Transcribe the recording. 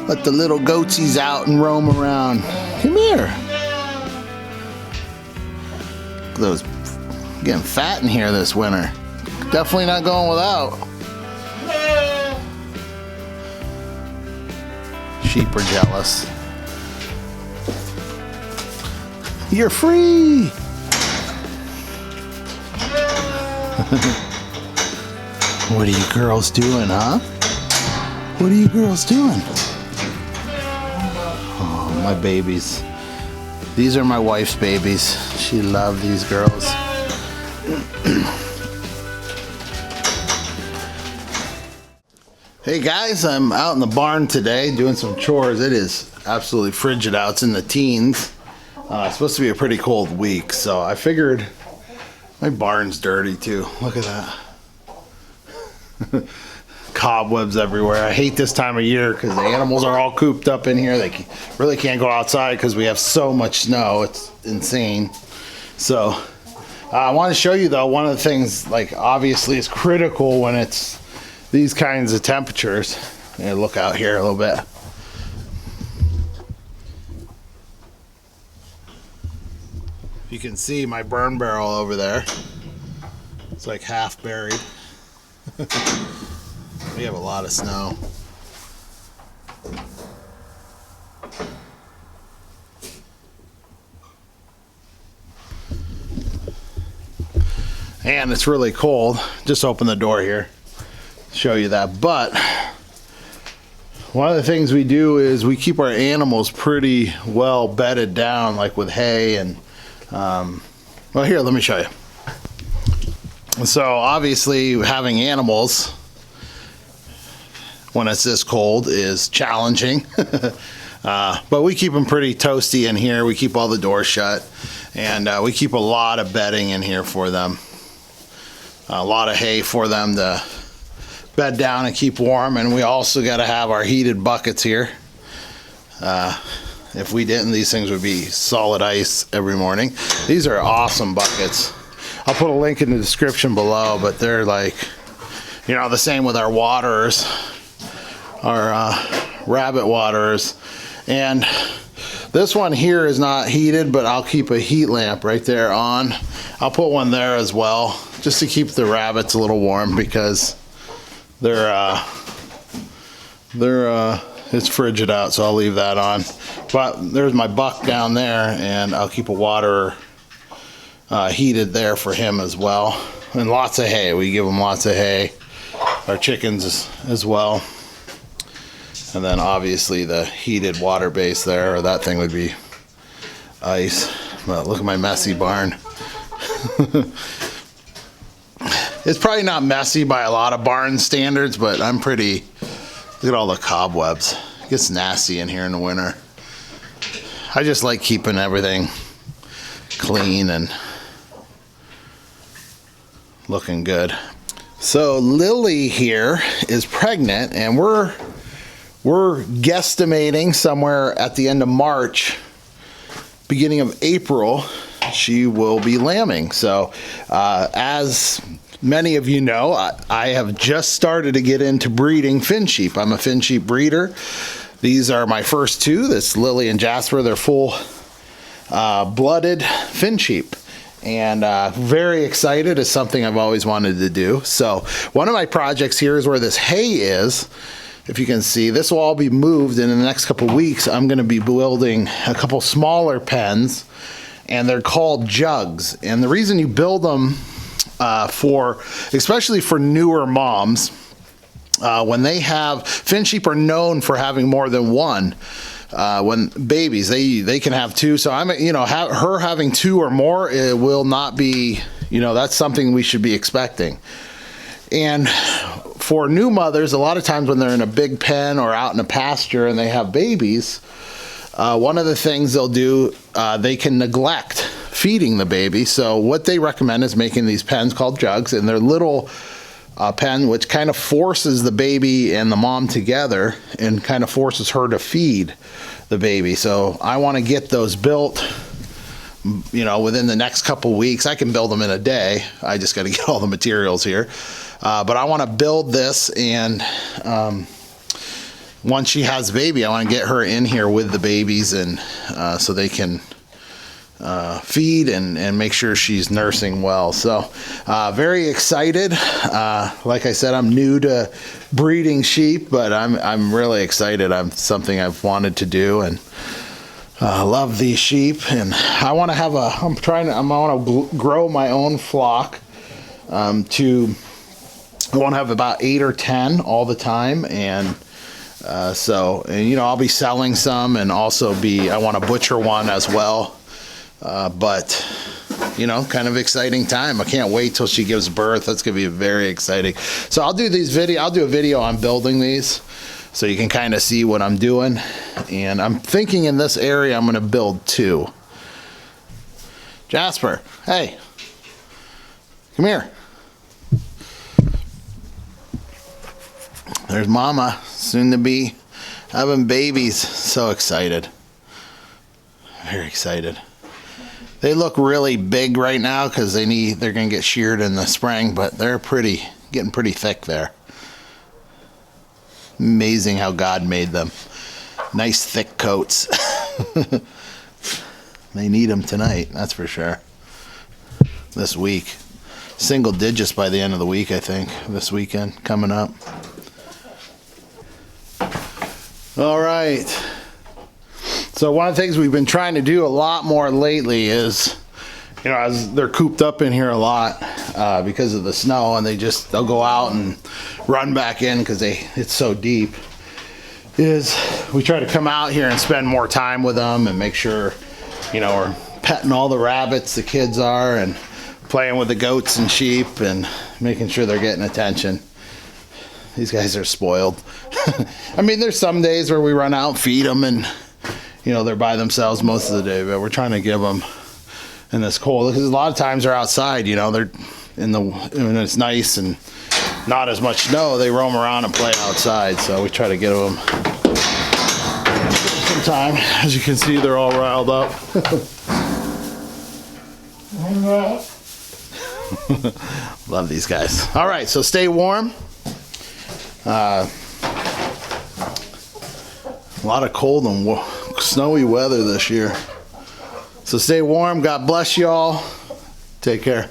Let the little goatsies out and roam around. Come here. Look at those getting fat in here this winter. Definitely not going without. Sheep are jealous. You're free. What are you girls doing, huh? What are you girls doing? Oh, my babies. These are my wife's babies. She loves these girls. Hey guys, I'm out in the barn today doing some chores. It is absolutely frigid out. It's in the teens. It's supposed to be a pretty cold week, so I figured my barn's dirty too. Look at that. Cobwebs everywhere. I hate this time of year because the animals are all cooped up in here. They really can't go outside because we have so much snow. It's insane. So I want to show you though, one of the things like obviously is critical when it's these kinds of temperatures. Look out here a little bit. You can see my burn barrel over there. It's like half buried. We have a lot of snow. And it's really cold. Just open the door here. Show you that. But one of the things we do is we keep our animals pretty well bedded down, like with hay and well, here, let me show you. So obviously having animals when it's this cold is challenging. But we keep them pretty toasty in here. We keep all the doors shut, and we keep a lot of bedding in here for them. A lot of hay for them to bed down and keep warm, and we also got to have our heated buckets here. If we didn't, these things would be solid ice every morning. These are awesome buckets. I'll put a link in the description below, but they're like, you know, the same with our waterers, our rabbit waterers. And this one here is not heated, but I'll keep a heat lamp right there on. I'll put one there as well, just to keep the rabbits a little warm because it's frigid out, so I'll leave that on. But there's my buck down there, and I'll keep a water heated there for him as well. And lots of hay. We give them lots of hay. Our chickens as well. And then obviously the heated water base there, or that thing would be ice. But look at my messy barn. It's probably not messy by a lot of barn standards, but I'm pretty... Look at all the cobwebs. It gets nasty in here in the winter. I just like keeping everything clean and looking good. So Lily here is pregnant, and we're guesstimating somewhere at the end of March, beginning of April, she will be lambing. So as many of you know, I have just started to get into breeding fin sheep. I'm a fin sheep breeder. These are my first two. That's Lily and Jasper. They're full blooded fin sheep. And very excited. It's something I've always wanted to do. So one of my projects here is where this hay is. If you can see, this will all be moved in the next couple weeks. I'm going to be building a couple smaller pens, and they're called jugs. And the reason you build them especially for newer moms, when they have, fin sheep are known for having more than one. When babies, they can have two. So her having two or more, it will not be, that's something we should be expecting. And for new mothers, a lot of times when they're in a big pen or out in a pasture and they have babies, one of the things they'll do, they can neglect feeding the baby. So what they recommend is making these pens called jugs, and they're little pen which kind of forces the baby and the mom together and kind of forces her to feed the baby. So I want to get those built, within the next couple weeks. I can build them in a day. I just got to get all the materials here. But I want to build this and once she has a baby, I want to get her in here with the babies, and so they can feed and make sure she's nursing well. So very excited. Like I said, I'm new to breeding sheep, but I'm really excited. Something I've wanted to do, and love these sheep. And I want to have I want to grow my own flock. I want to have about 8 or 10 all the time, and you know, I'll be selling some, and also I want to butcher one as well. But you know, kind of exciting time. I can't wait till she gives birth. That's gonna be very exciting. So I'll do a video on building these, so you can kind of see what I'm doing. And I'm thinking in this area I'm gonna build 2. Jasper, hey, come here. There's Mama, soon to be having babies. So excited. Very excited. They look really big right now because they're gonna get sheared in the spring, but they're getting pretty thick there. Amazing how God made them. Nice thick coats. They need them tonight, that's for sure. This week. Single digits by the end of the week, I think, this weekend coming up. All right. So one of the things we've been trying to do a lot more lately is, you know, as they're cooped up in here a lot because of the snow, and they'll go out and run back in because it's so deep, is we try to come out here and spend more time with them and make sure, you know, we're petting all the rabbits, the kids are, and playing with the goats and sheep and making sure they're getting attention. These guys are spoiled. I mean, there's some days where we run out and feed them, and you know, they're by themselves most of the day, but we're trying to give them in this cold, because a lot of times they're outside, you know, they're when it's nice and not as much snow, they roam around and play outside. So we try to give them some time. As you can see, they're all riled up. Love these guys. All right, so stay warm. A lot of cold and snowy weather this year. So stay warm. God bless you all. Take care.